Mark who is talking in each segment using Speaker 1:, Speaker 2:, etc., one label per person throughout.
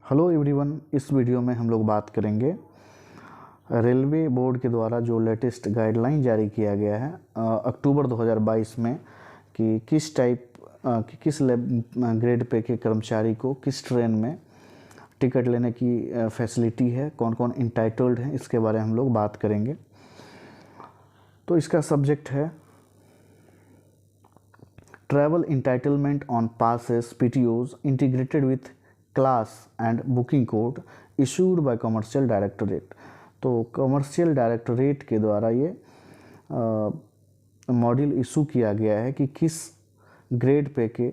Speaker 1: Hello everyone, इस video में हम लोग बात करेंगे रेलवे बोर्ड के द्वारा जो लेटेस्ट गाइडलाइन जारी किया गया है अक्टूबर 2022 में कि किस ग्रेड पे के कर्मचारी को किस ट्रेन में टिकट लेने की फैसिलिटी है, कौन कौन इंटाइटल्ड हैं, इसके बारे में हम लोग बात करेंगे। तो इसका सब्जेक्ट है travel entitlement on passes PTOs integrated with class and booking code issued by commercial directorate. तो कमर्शियल डायरेक्टरेट के द्वारा ये मॉड्यूल इशू किया गया है कि किस ग्रेड पे के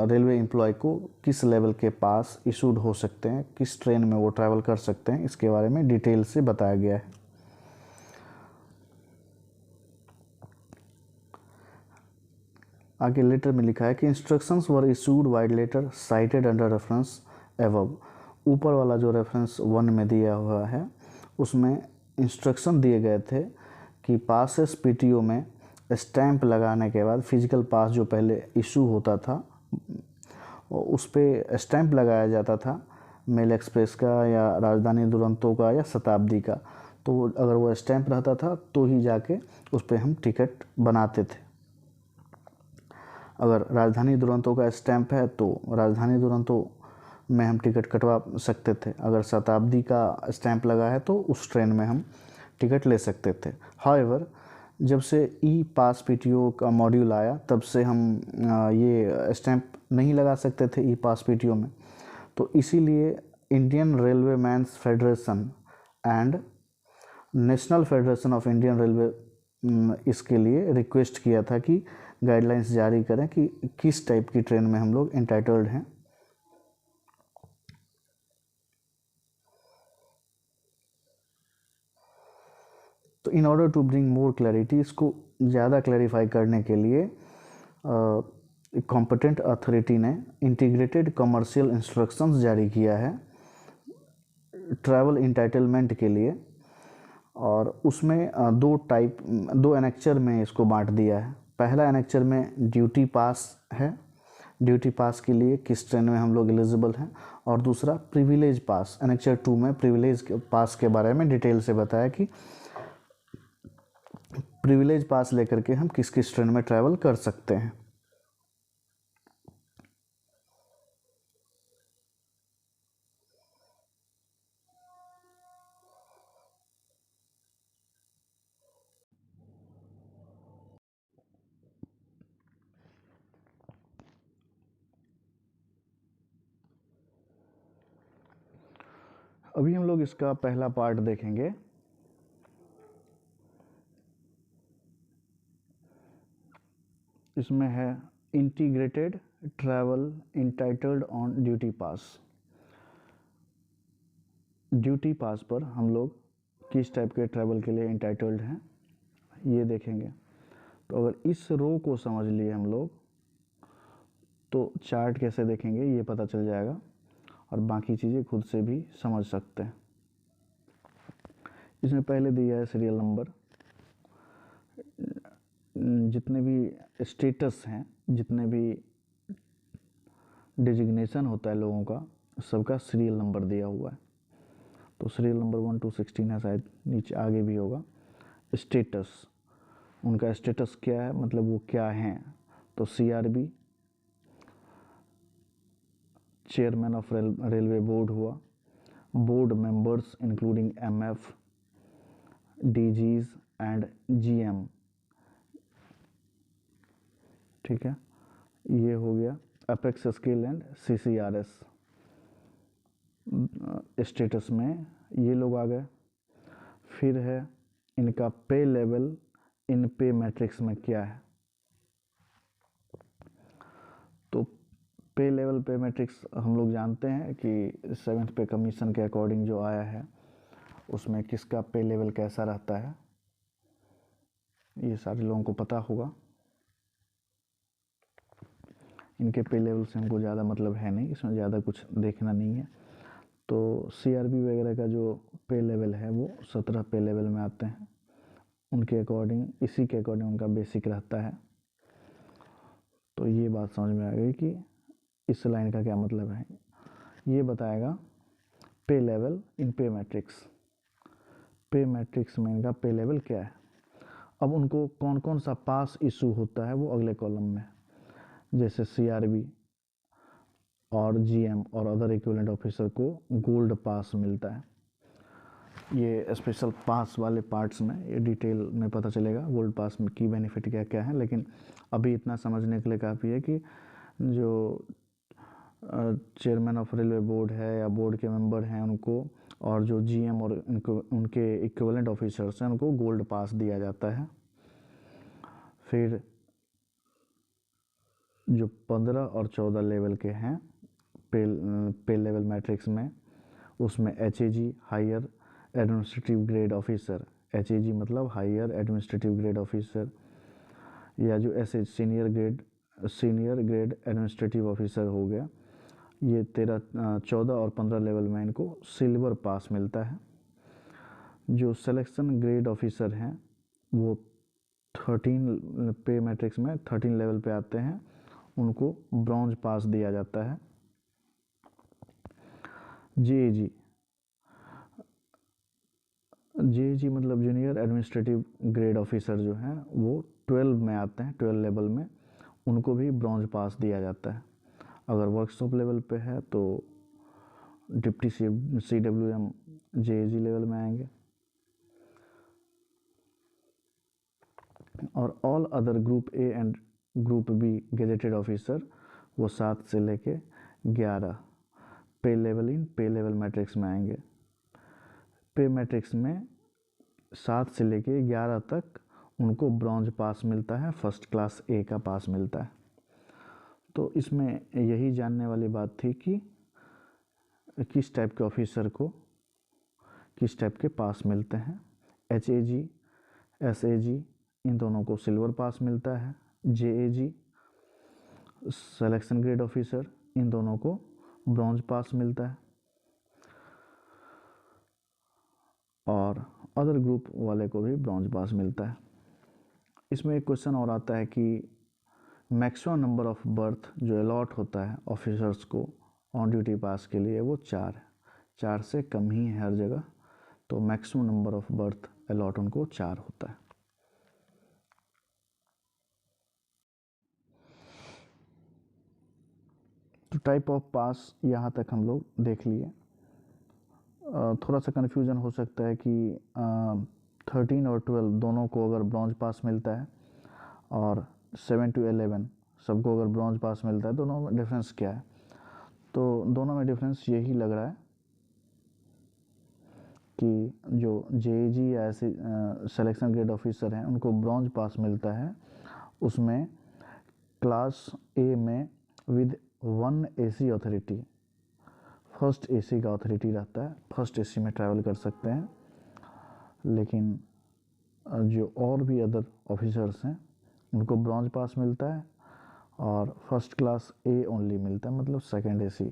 Speaker 1: रेलवे एम्प्लॉय को किस लेवल के पास इशूड हो सकते हैं, किस ट्रेन में वो ट्रैवल कर सकते हैं, इसके बारे में डिटेल से बताया गया है। आगे लेटर में लिखा है कि instructions were issued by letter cited under reference above. ऊपर वाला जो रेफरेंस 1 में दिया हुआ है उसमें इंस्ट्रक्शन दिए गए थे कि पासेस PTO में स्टैंप लगाने के बाद फिजिकल पास जो पहले इशू होता था उस पर स्टैंप लगाया जाता था, मेल एक्सप्रेस का या राजधानी दुरंतो का या शताब्दी का। तो अगर वो स्टैंप रहता था तो ही जाके उस पर हम टिकट बनाते थे। अगर राजधानी दुरंतो का स्टैंप है तो राजधानी दुरंतो में हम टिकट कटवा सकते थे, अगर शताब्दी का स्टैंप लगा है तो उस ट्रेन में हम टिकट ले सकते थे। हाउएवर जब से ई पास PTO का मॉड्यूल आया तब से हम ये स्टैंप नहीं लगा सकते थे ई पास PTO में। तो इसीलिए Indian railway men's federation and national federation of Indian railway इसके लिए रिक्वेस्ट किया था कि गाइडलाइंस जारी करें कि किस टाइप की ट्रेन में हम लोग एंटाइटल्ड हैं। तो in order to bring more clarity, इसको ज़्यादा क्लैरिफाई करने के लिए कॉम्पिटेंट अथॉरिटी ने इंटीग्रेटेड कमर्शियल इंस्ट्रक्शंस जारी किया है ट्रैवल इंटाइटलमेंट के लिए। और उसमें दो एनेक्चर में इसको बांट दिया है। पहला एनेक्चर में ड्यूटी पास है, ड्यूटी पास के लिए किस ट्रेन में हम लोग एलिजिबल हैं, और दूसरा प्रिविलेज पास। एनेक्चर 2 में प्रिविलेज पास के बारे में डिटेल से बताया कि प्रिविलेज पास लेकर के हम किस किस ट्रेन में ट्रैवल कर सकते हैं। अभी हम लोग इसका पहला पार्ट देखेंगे। इसमें है integrated travel entitled on duty pass. Duty पास पर हम लोग किस टाइप के ट्रैवल के लिए इंटाइटल्ड हैं ये देखेंगे। तो अगर इस रो को समझ लिए हम लोग तो चार्ट कैसे देखेंगे ये पता चल जाएगा, और बाकी चीज़ें खुद से भी समझ सकते हैं। इसमें पहले दिया है सीरियल नंबर, जितने भी स्टेटस हैं, जितने भी डिजिग्नेशन होता है लोगों का, सबका सीरियल नंबर दिया हुआ है। तो सीरियल नंबर 1 to 16 है, शायद नीचे आगे भी होगा। स्टेटस, उनका स्टेटस क्या है, मतलब वो क्या हैं। तो CRB chairman of railway board हुआ, board members including MF, DGs and GM। ठीक है, ये हो गया apex scale and CCRS status में ये लोग आ गए। फिर है इनका पे लेवल इन पे मैट्रिक्स में क्या है। तो पे लेवल पे मैट्रिक्स हम लोग जानते हैं कि 7th पे कमीशन के अकॉर्डिंग जो आया है उसमें किसका पे लेवल कैसा रहता है, ये सारे लोगों को पता होगा। इनके पे लेवल से हमको ज़्यादा मतलब है नहीं, इसमें ज़्यादा कुछ देखना नहीं है। तो CRB वगैरह का जो पे लेवल है वो 17 पे लेवल में आते हैं, उनके अकॉर्डिंग, इसी के अकॉर्डिंग उनका बेसिक रहता है। तो ये बात समझ में आ गई कि इस लाइन का क्या मतलब है। ये बताएगा पे लेवल इन पे मैट्रिक्स। पे मैट्रिक्स में इनका पे लेवल क्या है। अब उनको कौन कौन सा पास इशू होता है वो अगले कॉलम में, जैसे सीआरबी और जीएम और अदर इक्विवेलेंट ऑफिसर को गोल्ड पास मिलता है। ये स्पेशल पास वाले पार्ट्स में ये डिटेल में पता चलेगा गोल्ड पास में की बेनिफिट क्या क्या है, लेकिन अभी इतना समझने के लिए काफ़ी है कि जो चेयरमैन ऑफ रेलवे बोर्ड है या बोर्ड के मेंबर हैं उनको, और जो जीएम और उनके इक्विवेलेंट ऑफिसर्स हैं उनको गोल्ड पास दिया जाता है। फिर जो 15 और 14 लेवल के हैं पे लेवल मैट्रिक्स में, उसमें एचएजी हायर एडमिनिस्ट्रेटिव ग्रेड ऑफिसर, एचएजी मतलब हायर एडमिनिस्ट्रेटिव ग्रेड ऑफिसर, या जो ऐसे सीनियर ग्रेड एडमिनिस्ट्रेटिव ऑफिसर हो गया, ये 14 और 15 लेवल में इनको सिल्वर पास मिलता है। जो सिलेक्शन ग्रेड ऑफिसर हैं वो 13 पे मैट्रिक्स में 13 लेवल पे आते हैं, उनको ब्रॉन्ज पास दिया जाता है। जेएजी मतलब जूनियर एडमिनिस्ट्रेटिव ग्रेड ऑफिसर जो हैं वो 12 में आते हैं, 12 लेवल में, उनको भी ब्रॉन्ज पास दिया जाता है। अगर वर्कशॉप लेवल पे है तो डिप्टी CWM जेएजी लेवल में आएंगे। और all other group A and group B gazetted officer वो 7 से लेके 11 पे लेवल मैट्रिक्स में आएंगे। पे मैट्रिक्स में 7 से लेके 11 तक उनको ब्रॉन्ज पास मिलता है, फर्स्ट क्लास ए का पास मिलता है। तो इसमें यही जानने वाली बात थी कि किस टाइप के ऑफिसर को किस टाइप के पास मिलते हैं। एचएजी एसएजी इन दोनों को सिल्वर पास मिलता है। JAG selection grade officer in दोनों को ब्रॉन्ज पास मिलता है। और अदर ग्रुप वाले को भी ब्रॉन्ज पास मिलता है। इसमें एक क्वेश्चन और आता है कि मैक्सिमम नंबर ऑफ बर्थ जो अलॉट होता है ऑफिसर्स को ऑन ड्यूटी पास के लिए वो 4 है, 4 से कम ही है हर जगह, तो maximum number of berth allot उनको 4 होता है। तो टाइप ऑफ पास यहाँ तक हम लोग देख लिए। थोड़ा सा कन्फ्यूज़न हो सकता है कि 13 और 12 दोनों को अगर ब्रॉन्ज पास मिलता है और 7 to 11 सबको अगर ब्रॉन्ज पास मिलता है, दोनों में डिफरेंस क्या है। तो दोनों में डिफरेंस यही लग रहा है कि जो जेएजी या ऐसे सिलेक्शन ग्रेड ऑफिसर हैं उनको ब्रॉन्ज पास मिलता है, उसमें क्लास ए में with 1 AC authority, first AC का अथॉरिटी रहता है, फर्स्ट एसी में ट्रैवल कर सकते हैं। लेकिन जो और भी अदर ऑफिसर्स हैं उनको ब्रॉन्ज पास मिलता है और फर्स्ट क्लास ए ओनली मिलता है, मतलब सेकंड एसी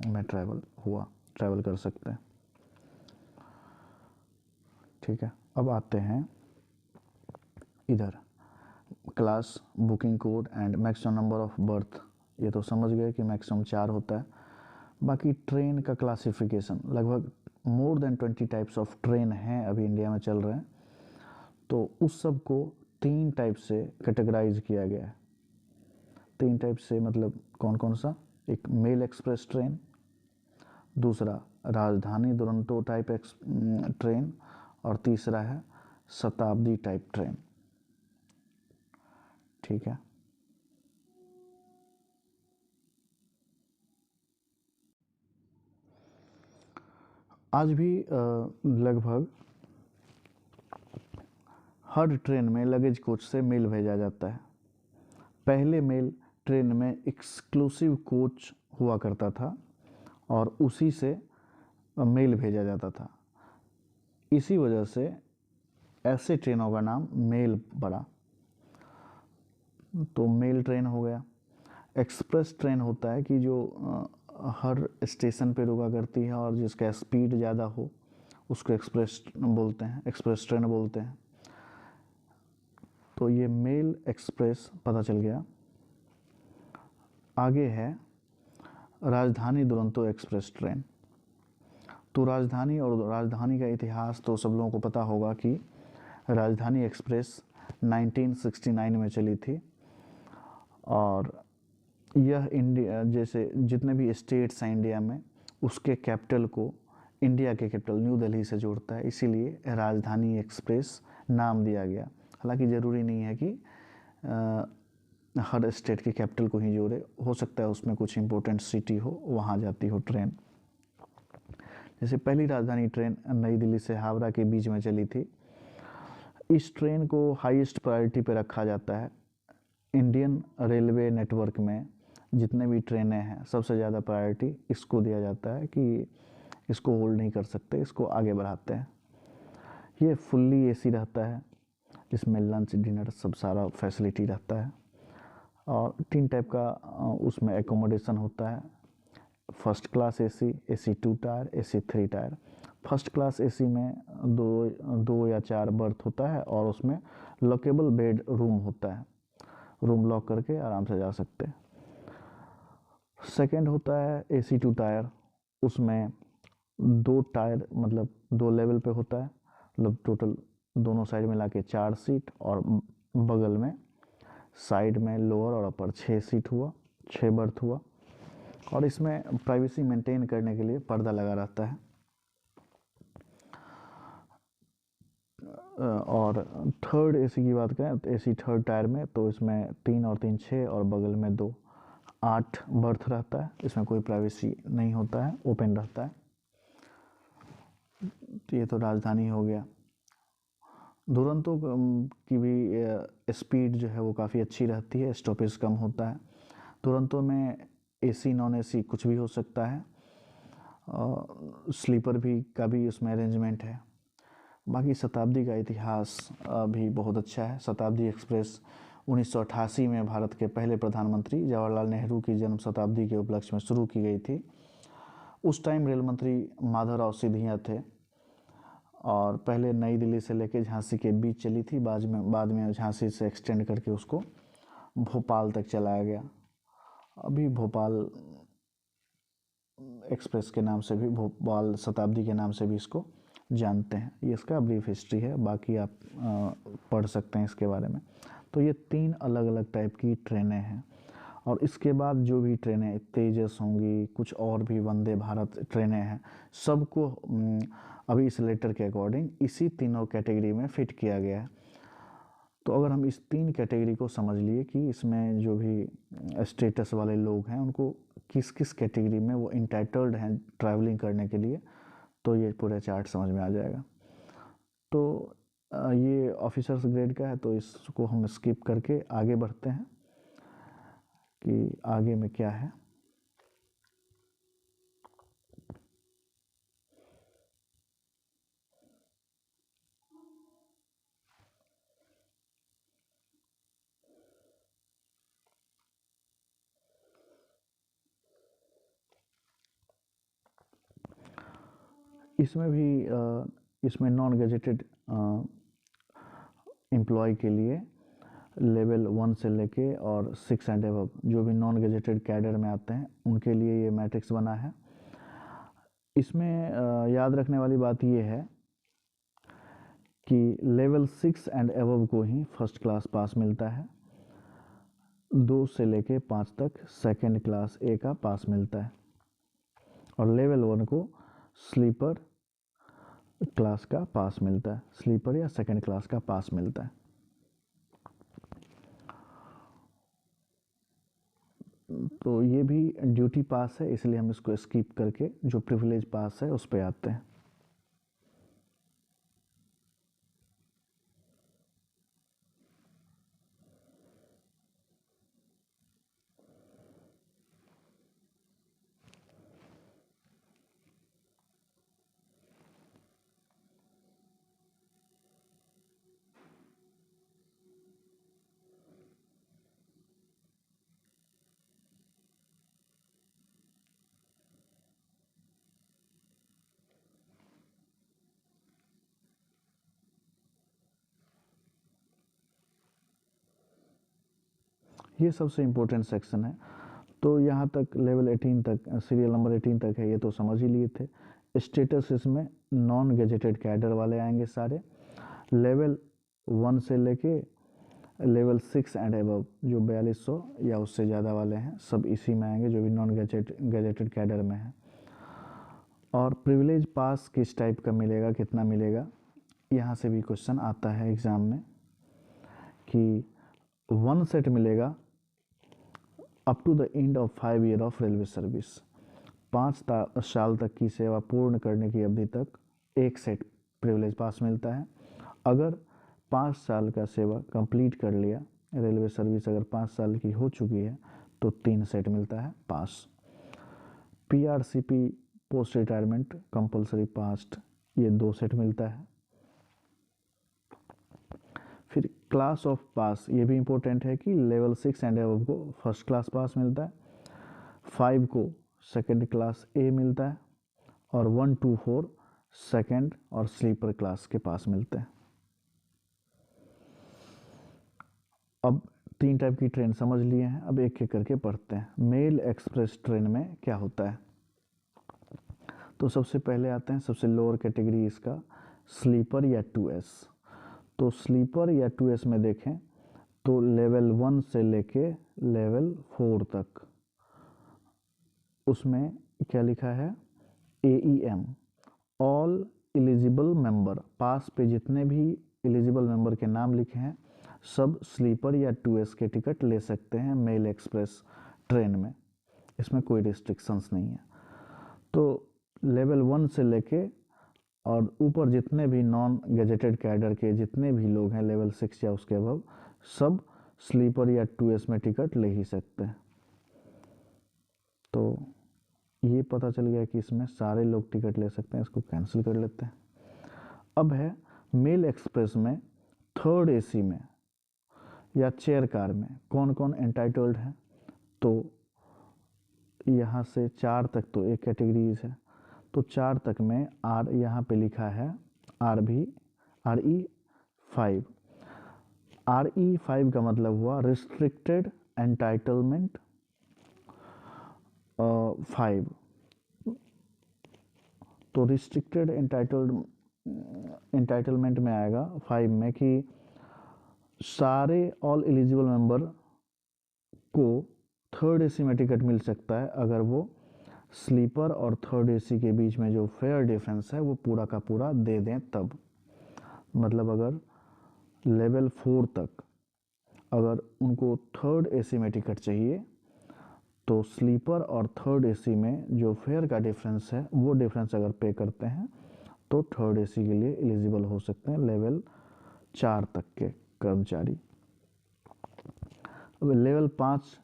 Speaker 1: में ट्रैवल कर सकते हैं। ठीक है, अब आते हैं इधर class, booking code and maximum number of birth. ये तो समझ गए कि मैक्सिमम 4 होता है। बाकी ट्रेन का क्लासिफिकेशन, लगभग more than 20 types of train हैं अभी इंडिया में चल रहे हैं, तो उस सब को 3 टाइप से कैटेगराइज किया गया है। 3 टाइप से मतलब कौन कौन सा, एक मेल एक्सप्रेस ट्रेन, दूसरा राजधानी दुरंतो टाइप ट्रेन, और तीसरा है शताब्दी टाइप ट्रेन। ठीक है, आज भी लगभग हर ट्रेन में लगेज कोच से मेल भेजा जाता है। पहले मेल ट्रेन में एक्सक्लूसिव कोच हुआ करता था और उसी से मेल भेजा जाता था। इसी वजह से ऐसे ट्रेनों का नाम मेल पड़ा, तो मेल ट्रेन हो गया। एक्सप्रेस ट्रेन होता है कि जो हर स्टेशन पे रुका करती है और जिसका स्पीड ज़्यादा हो उसको एक्सप्रेस बोलते हैं, एक्सप्रेस ट्रेन बोलते हैं। तो ये मेल एक्सप्रेस पता चल गया। आगे है राजधानी दुरंतो एक्सप्रेस ट्रेन। तो राजधानी और राजधानी का इतिहास तो सब लोगों को पता होगा कि राजधानी एक्सप्रेस 1969 में चली थी और यह इंडिया जैसे जितने भी स्टेट्स हैं इंडिया में उसके कैपिटल को इंडिया के कैपिटल न्यू दिल्ली से जोड़ता है, इसीलिए राजधानी एक्सप्रेस नाम दिया गया। हालांकि ज़रूरी नहीं है कि हर स्टेट के कैपिटल को ही जोड़े, हो सकता है उसमें कुछ इम्पोर्टेंट सिटी हो वहाँ जाती हो ट्रेन। जैसे पहली राजधानी ट्रेन नई दिल्ली से हावड़ा के बीच में चली थी। इस ट्रेन को हाईएस्ट प्रायोरिटी पे रखा जाता है। इंडियन रेलवे नेटवर्क में जितने भी ट्रेनें हैं सबसे ज़्यादा प्रायोरिटी इसको दिया जाता है कि इसको होल्ड नहीं कर सकते, इसको आगे बढ़ाते हैं। ये फुल्ली एसी रहता है, इसमें लंच डिनर सब सारा फैसिलिटी रहता है और 3 टाइप का उसमें एकोमोडेशन होता है। First class AC, AC 2 tyre, AC 3 tyre. First class AC में दो या 4 बर्थ होता है और उसमें लॉकेबल बेड रूम होता है, रूम लॉक करके आराम से जा सकते हैं। सेकंड होता है एसी 2 टायर, उसमें 2 टायर मतलब 2 लेवल पे होता है, मतलब टोटल दोनों साइड में लाके 4 सीट और बगल में साइड में लोअर और अपर 6 सीट हुआ, 6 बर्थ हुआ और इसमें प्राइवेसी मेंटेन करने के लिए पर्दा लगा रहता है। और थर्ड एसी की बात करें तो एसी थर्ड टायर में तो इसमें 3 और 3 6 और बगल में 2 8 बर्थ रहता है। इसमें कोई प्राइवेसी नहीं होता है, ओपन रहता है। तो ये तो राजधानी हो गया। दुरंतो की भी स्पीड जो है वो काफ़ी अच्छी रहती है, स्टॉपेज कम होता है। दुरंतो में एसी नॉन एसी कुछ भी हो सकता है, स्लीपर भी का भी उसमें अरेंजमेंट है। बाकी शताब्दी का इतिहास भी बहुत अच्छा है। शताब्दी एक्सप्रेस 1988 में भारत के पहले प्रधानमंत्री जवाहरलाल नेहरू की जन्म शताब्दी के उपलक्ष्य में शुरू की गई थी। उस टाइम रेल मंत्री माधवराव सिंधिया थे और पहले नई दिल्ली से लेकर झांसी के बीच चली थी, बाद में झांसी से एक्सटेंड करके उसको भोपाल तक चलाया गया। अभी भोपाल एक्सप्रेस के नाम से भी, भोपाल शताब्दी के नाम से भी इसको जानते हैं। ये इसका ब्रीफ हिस्ट्री है, बाकी आप पढ़ सकते हैं इसके बारे में। तो ये 3 अलग अलग टाइप की ट्रेनें हैं और इसके बाद जो भी ट्रेनें तेजस होंगी, कुछ और भी वंदे भारत ट्रेनें हैं, सबको अभी इस लेटर के अकॉर्डिंग इसी तीनों कैटेगरी में फिट किया गया है। तो अगर हम इस 3 कैटेगरी को समझ लिए कि इसमें जो भी स्टेटस वाले लोग हैं उनको किस किस कैटेगरी में वो इंटाइटल्ड हैं ट्रैवलिंग करने के लिए, तो ये पूरा चार्ट समझ में आ जाएगा। तो ये ऑफिसर्स ग्रेड का है, तो इसको हम स्किप करके आगे बढ़ते हैं कि आगे में क्या है। इसमें भी इसमें नॉन गजेटेड एम्प्लॉय के लिए लेवल 1 से लेके और 6 एंड अबव जो भी नॉन गजेटेड कैडर में आते हैं उनके लिए ये मैट्रिक्स बना है। इसमें याद रखने वाली बात ये है कि लेवल 6 एंड अबव को ही फर्स्ट क्लास पास मिलता है, 2 से लेके 5 तक सेकंड क्लास ए का पास मिलता है और लेवल 1 को स्लीपर क्लास का पास मिलता है, स्लीपर या सेकंड क्लास का पास मिलता है। तो ये भी ड्यूटी पास है, इसलिए हम इसको स्किप करके जो प्रिविलेज पास है उस पर आते हैं। ये सबसे इम्पोर्टेंट सेक्शन है। तो यहाँ तक लेवल 18 तक, सीरियल नंबर 18 तक है, ये तो समझ ही लिए थे। स्टेटस इसमें नॉन गैजेटेड कैडर वाले आएंगे सारे। लेवल 1 से लेके लेवल 6 एंड अबव जो 4200 या उससे ज़्यादा वाले हैं सब इसी में आएंगे, जो भी नॉन गैजेटेड कैडर में है। और प्रिविलेज पास किस टाइप का मिलेगा, कितना मिलेगा, यहाँ से भी क्वेश्चन आता है एग्ज़ाम में कि 1 सेट मिलेगा up to the end of 5 year of railway service. 5 साल तक की सेवा पूर्ण करने की अवधि तक एक सेट प्रिविलेज पास मिलता है। अगर 5 साल का सेवा कंप्लीट कर लिया, रेलवे सर्विस अगर 5 साल की हो चुकी है तो 3 सेट मिलता है पास। पीआरसीपी पोस्ट रिटायरमेंट कंपलसरी पास्ट, ये 2 सेट मिलता है। फिर क्लास ऑफ पास, ये भी इम्पोर्टेंट है कि लेवल 6 एंड अबव को फर्स्ट क्लास पास मिलता है, 5 को सेकेंड क्लास ए मिलता है, और 1 2 4 सेकेंड और स्लीपर क्लास के पास मिलते हैं। अब 3 टाइप की ट्रेन समझ लिए हैं, अब एक एक करके पढ़ते हैं। मेल एक्सप्रेस ट्रेन में क्या होता है, तो सबसे पहले आते हैं सबसे लोअर कैटेगरी इसका स्लीपर या 2S। तो स्लीपर या 2S में देखें तो लेवल 1 से लेके लेवल 4 तक उसमें क्या लिखा है, AEM ऑल एलिजिबल मेंबर, पास पे जितने भी एलिजिबल मेंबर के नाम लिखे हैं सब स्लीपर या 2S के टिकट ले सकते हैं मेल एक्सप्रेस ट्रेन में, इसमें कोई रिस्ट्रिक्शंस नहीं है। तो लेवल 1 से लेके और ऊपर जितने भी नॉन गैजेटेड कैडर के जितने भी लोग हैं लेवल 6 या उसके अबव सब स्लीपर या 2S में टिकट ले ही सकते हैं। तो ये पता चल गया कि इसमें सारे लोग टिकट ले सकते हैं, इसको कैंसिल कर लेते हैं। अब है मेल एक्सप्रेस में 3rd AC में या चेयर कार में कौन कौन एंटाइटल्ड है, तो यहाँ से 4 तक तो एक कैटेगरीज है, तो 4 तक में आर यहाँ पे लिखा है RE5। RE5 का मतलब हुआ रिस्ट्रिक्टेड एंटाइटलमेंट 5। तो रिस्ट्रिक्टेड एंटाइटलमेंट में आएगा 5 में कि सारे ऑल एलिजिबल मेंबर को 3rd AC में टिकट मिल सकता है अगर वो स्लीपर और 3rd AC के बीच में जो फेयर डिफरेंस है वो पूरा का पूरा दे दें तब। मतलब अगर लेवल 4 तक अगर उनको 3rd AC में टिकट चाहिए तो स्लीपर और 3rd AC में जो फेयर का डिफरेंस है वो डिफरेंस अगर पे करते हैं तो 3rd AC के लिए एलिजिबल हो सकते हैं लेवल 4 तक के कर्मचारी। अब लेवल 5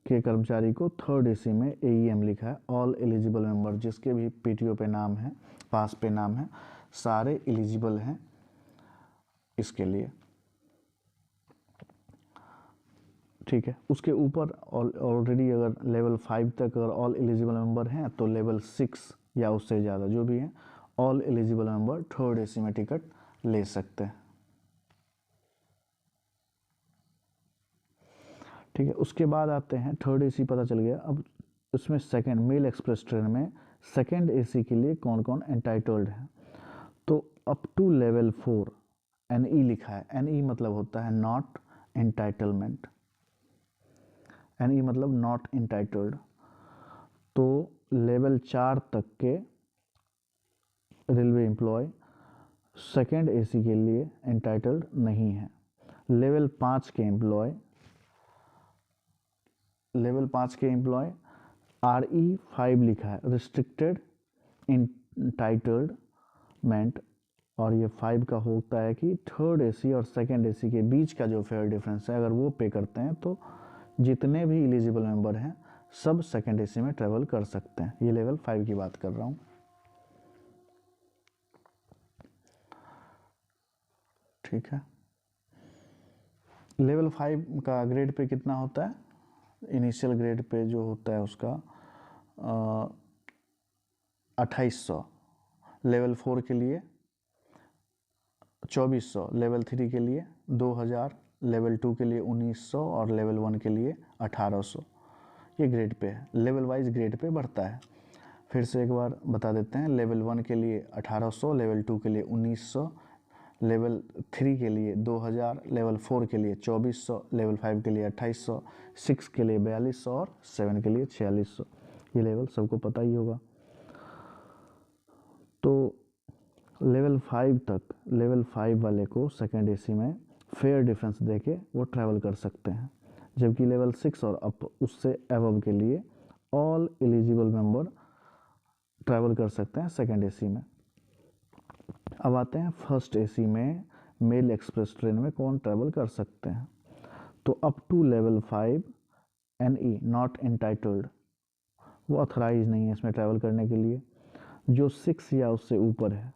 Speaker 1: के कर्मचारी को 3rd AC में AEM लिखा है ऑल एलिजिबल मेंबर, जिसके भी PTO पे नाम है, पास पे नाम है, सारे एलिजिबल हैं इसके लिए। ठीक है, उसके ऊपर ऑलरेडी अगर लेवल 5 तक अगर ऑल एलिजिबल मेंबर हैं तो लेवल 6 या उससे ज़्यादा जो भी हैं all eligible member 3rd AC में टिकट ले सकते हैं। ठीक है, उसके बाद आते हैं 3rd AC पता चल गया। अब उसमें सेकंड मेल एक्सप्रेस ट्रेन में 2nd AC के लिए कौन कौन एंटाइटल्ड है, तो अप टू लेवल 4 NE लिखा है। NE मतलब होता है नॉट एंटाइटलमेंट, NE मतलब नॉट एंटाइटल्ड। तो लेवल 4 तक के रेलवे एम्प्लॉय 2nd AC के लिए एंटाइटल्ड नहीं है। लेवल 5 के एम्प्लॉय RE5 लिखा है रिस्ट्रिक्टेड एंटाइटलमेंट, और ये 5 का होता है कि 3rd AC और 2nd AC के बीच का जो फेयर डिफरेंस है अगर वो पे करते हैं तो जितने भी एलिजिबल मेंबर हैं सब 2nd AC में ट्रेवल कर सकते हैं। ये लेवल 5 की बात कर रहा हूँ। ठीक है, लेवल 5 का ग्रेड पे कितना होता है, इनिशियल ग्रेड पे जो होता है उसका 2800, लेवल 4 के लिए 2400, लेवल 3 के लिए 2000, लेवल 2 के लिए 1900 और लेवल 1 के लिए 1800। ये ग्रेड पे है, लेवल वाइज ग्रेड पे बढ़ता है। फिर से एक बार बता देते हैं, लेवल 1 के लिए 1800, लेवल 2 के लिए 1900, लेवल 3 के लिए 2000, लेवल 4 के लिए 2400, लेवल 5 के लिए 2800, 6 के लिए 4200 और 7 के लिए 4600। ये लेवल सबको पता ही होगा। तो लेवल 5 तक, लेवल 5 वाले को सेकेंड एसी में फेयर डिफरेंस देके वो ट्रैवल कर सकते हैं, जबकि लेवल 6 और अप उससे अबव के लिए ऑल एलिजिबल मेंबर ट्रैवल कर सकते हैं सेकेंड एसी में। अब आते हैं फर्स्ट एसी में मेल एक्सप्रेस ट्रेन में कौन ट्रैवल कर सकते हैं। तो up to level 5 NE not entitled, वो ऑथराइज नहीं है इसमें ट्रैवल करने के लिए। जो 6 या उससे ऊपर है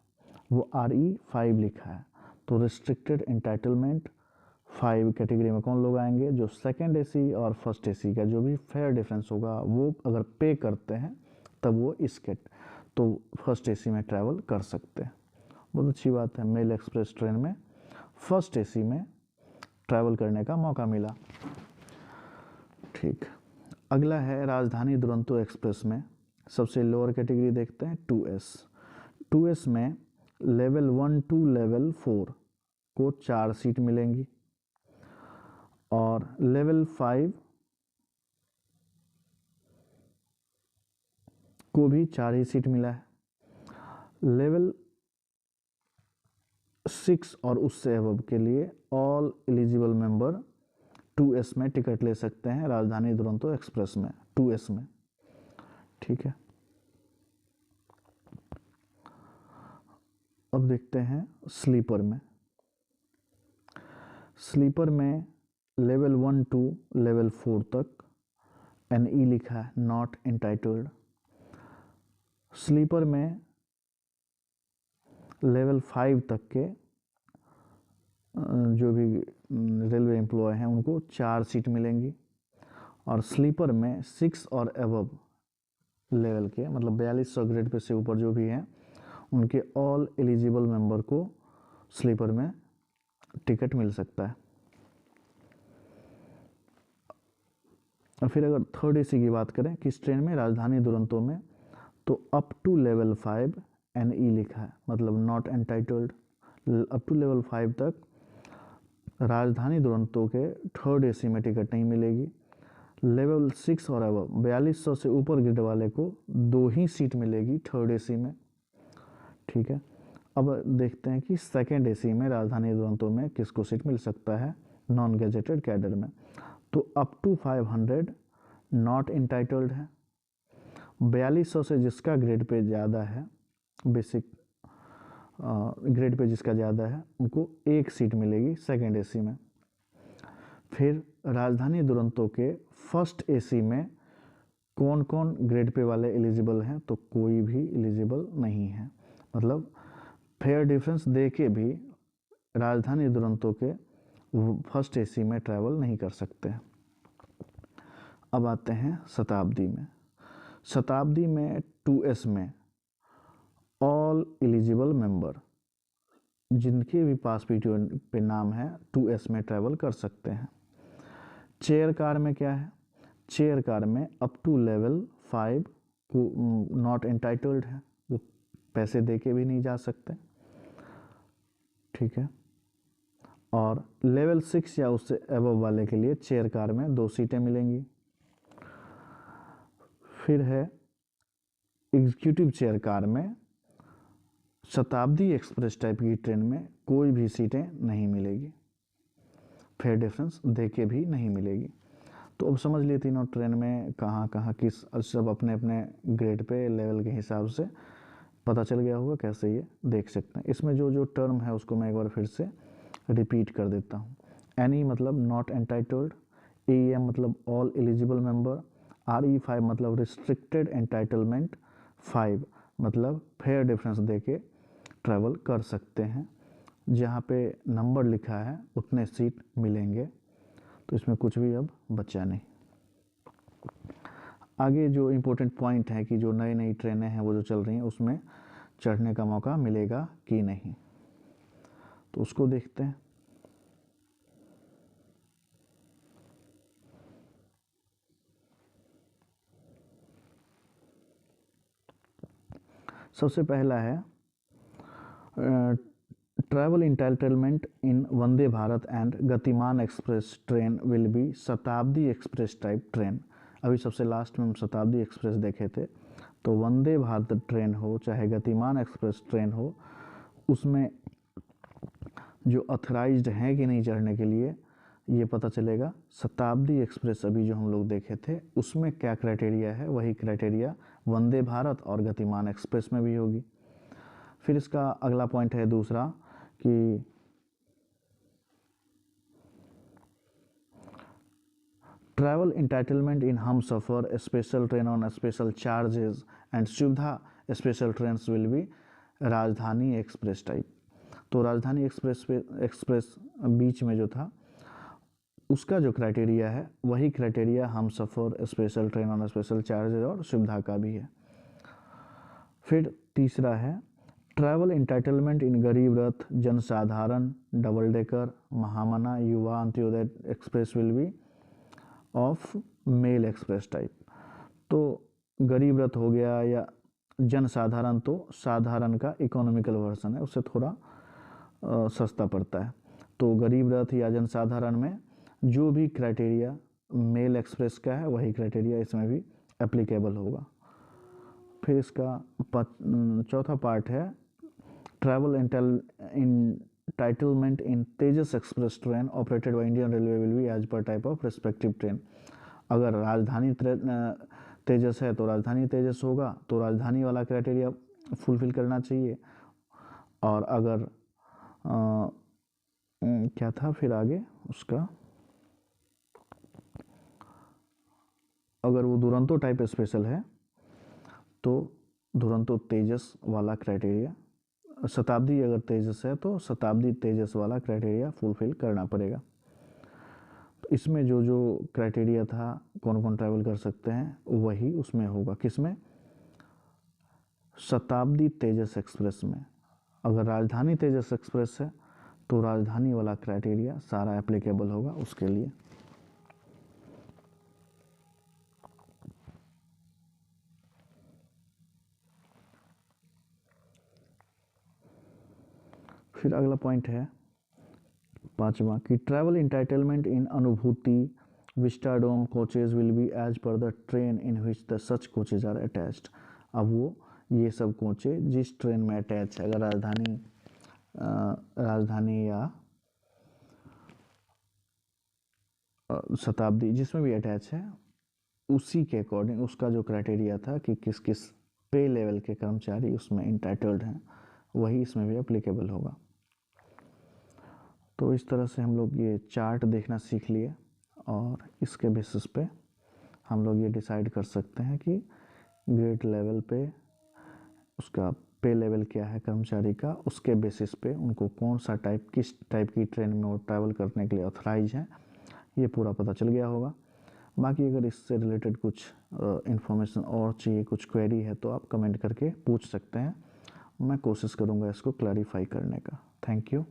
Speaker 1: वो RE 5 लिखा है, तो रिस्ट्रिक्टेड एंटाइटलमेंट 5 कैटेगरी में कौन लोग आएंगे, जो सेकेंड एसी और फर्स्ट एसी का जो भी फेयर डिफरेंस होगा वो अगर पे करते हैं तब वो इसके तो फर्स्ट एसी में ट्रैवल कर सकते हैं। बहुत अच्छी बात है, मेल एक्सप्रेस ट्रेन में फर्स्ट एसी में ट्रैवल करने का मौका मिला। ठीक, अगला है राजधानी दुरंतो एक्सप्रेस में सबसे लोअर कैटेगरी देखते हैं 2S। 2S में लेवल 1 टू लेवल 4 को 4 सीट मिलेंगी और लेवल 5 को भी 4 ही सीट मिला है। लेवल 6 और उससे अबव के लिए ऑल एलिजिबल मेंबर 2S में टिकट ले सकते हैं राजधानी दुरंतो एक्सप्रेस में 2S में। ठीक है, अब देखते हैं स्लीपर में। स्लीपर में लेवल 1 टू लेवल 4 तक NE लिखा है, नॉट एंटाइटल्ड। स्लीपर में लेवल 5 तक के जो भी रेलवे एम्प्लॉय हैं उनको 4 सीट मिलेंगी और स्लीपर में 6 और अबव लेवल के मतलब 4200 ग्रेड पे से ऊपर जो भी हैं उनके ऑल एलिजिबल मेंबर को स्लीपर में टिकट मिल सकता है। और फिर अगर थर्ड एसी की बात करें किस ट्रेन में, राजधानी दुरंतो में, तो अप टू लेवल 5 NE लिखा है, मतलब not entitled. Up to level 5 तक राजधानी दुरंतो के थर्ड एसी में टिकट नहीं मिलेगी। लेवल 6 और अब 4200 से ऊपर ग्रेड वाले को 2 ही सीट मिलेगी थर्ड एसी में। ठीक है, अब देखते हैं कि सेकेंड एसी में राजधानी दुरंतो में किसको सीट मिल सकता है नॉन गैजेटेड कैडर में। तो अप टू 500 नॉट एंटाइटल्ड है। 4200 से जिसका ग्रेड पे ज़्यादा है, बेसिक ग्रेड पे जिसका ज़्यादा है उनको 1 सीट मिलेगी सेकेंड एसी में। फिर राजधानी दुरंतो के फर्स्ट एसी में कौन कौन ग्रेड पे वाले एलिजिबल हैं, तो कोई भी एलिजिबल नहीं है, मतलब फेयर डिफरेंस दे के भी राजधानी दुरंतो के फर्स्ट एसी में ट्रैवल नहीं कर सकते। अब आते हैं शताब्दी में। शताब्दी में 2S में ऑल एलिजिबल मेंबर जिनके भी पास PTO पे नाम है 2S में ट्रैवल कर सकते हैं। चेयर कार में क्या है, चेयर कार में अप टू लेवल 5 को नॉट एंटाइटल्ड है, वो पैसे दे के भी नहीं जा सकते। ठीक है, और लेवल 6 या उससे अबव वाले के लिए चेयर कार में 2 सीटें मिलेंगी। फिर है एग्जीक्यूटिव चेयर कार में शताब्दी एक्सप्रेस टाइप की ट्रेन में कोई भी सीटें नहीं मिलेगी, फेयर डिफरेंस दे के भी नहीं मिलेगी। तो अब समझ लिए तीनों ट्रेन में कहाँ कहाँ किस, सब अपने अपने ग्रेड पे लेवल के हिसाब से पता चल गया होगा, कैसे ये देख सकते हैं। इसमें जो जो टर्म है उसको मैं एक बार फिर से रिपीट कर देता हूँ। NE मतलब नॉट एंटाइटल्ड, AEM मतलब ऑल एलिजिबल मेंबर, RE 5 मतलब रिस्ट्रिक्टेड एंटाइटलमेंट, 5 मतलब फेयर डिफरेंस दे के ट्रैवल कर सकते हैं। जहाँ पे नंबर लिखा है उतने सीट मिलेंगे, तो इसमें कुछ भी अब बचा नहीं। आगे जो इम्पोर्टेंट पॉइंट है कि जो नई नई ट्रेनें हैं वो जो चल रही हैं उसमें चढ़ने का मौका मिलेगा कि नहीं, तो उसको देखते हैं। सबसे पहला है travel entitlement in Vande Bharat and गतिमान एक्सप्रेस ट्रेन विल बी शताब्दी एक्सप्रेस टाइप ट्रेन। अभी सबसे लास्ट में हम शताब्दी एक्सप्रेस देखे थे, तो वंदे भारत ट्रेन हो चाहे गतिमान एक्सप्रेस ट्रेन हो, उसमें जो ऑथराइज्ड हैं कि नहीं चढ़ने के लिए ये पता चलेगा। शताब्दी एक्सप्रेस अभी जो हम लोग देखे थे उसमें क्या क्राइटेरिया है, वही क्राइटेरिया वंदे भारत और गतिमान एक्सप्रेस में भी होगी। फिर इसका अगला पॉइंट है दूसरा कि travel entitlement in Humsafar special train on special charges and Suvidha special train will be Rajdhani express type. तो राजधानी एक्सप्रेस बीच में जो था उसका जो क्राइटेरिया है वही criteria Humsafar special train on special charges और सुविधा का भी है। फिर तीसरा है ट्रैवल इंटाइटलमेंट इन गरीब रथ जनसाधारण डबल डेकर महामना युवा Antyodaya express will be of male express type. तो गरीब रथ हो गया या जनसाधारण, तो साधारण का इकोनॉमिकल वर्जन है, उससे थोड़ा सस्ता पड़ता है। तो गरीब रथ या जनसाधारण में जो भी क्राइटेरिया मेल एक्सप्रेस का है वही क्राइटेरिया इसमें भी एप्लीकेबल होगा। फिर इसका चौथा पार्ट है travel entitlement in Tejas express train operated by Indian railway will be as per type of respective train. अगर राजधानी तेजस है तो राजधानी तेजस होगा, तो राजधानी वाला क्राइटेरिया फुलफिल करना चाहिए। और अगर क्या था फिर आगे उसका, अगर वो दुरंतो टाइप स्पेशल है तो दुरंतो तेजस वाला क्राइटेरिया, शताब्दी अगर तेजस है तो शताब्दी तेजस वाला क्राइटेरिया फुलफिल करना पड़ेगा। तो इसमें जो जो क्राइटेरिया था कौन कौन ट्रैवल कर सकते हैं वही उसमें होगा। किसमें? शताब्दी तेजस एक्सप्रेस में। अगर राजधानी तेजस एक्सप्रेस है तो राजधानी वाला क्राइटेरिया सारा एप्लीकेबल होगा उसके लिए। फिर अगला पॉइंट है पांचवा कि travel entitlement in Anubhuti vistadome coaches will be as per the train in which the such coaches are attached. अब वो ये सब कोचे जिस ट्रेन में अटैच है, अगर राजधानी या शताब्दी जिसमें भी अटैच है उसी के अकॉर्डिंग उसका जो क्राइटेरिया था कि किस किस पे लेवल के कर्मचारी उसमें इंटाइटल्ड हैं वही इसमें भी एप्लीकेबल होगा। तो इस तरह से हम लोग ये चार्ट देखना सीख लिए और इसके बेसिस पे हम लोग ये डिसाइड कर सकते हैं कि ग्रेड लेवल पे उसका पे लेवल क्या है कर्मचारी का, उसके बेसिस पे उनको कौन सा टाइप किस टाइप की ट्रेन में वो ट्रैवल करने के लिए ऑथराइज है ये पूरा पता चल गया होगा। बाकी अगर इससे रिलेटेड कुछ इन्फॉर्मेशन और चाहिए, कुछ क्वेरी है तो आप कमेंट करके पूछ सकते हैं, मैं कोशिश करूँगा इसको क्लैरिफाई करने का। Thank you.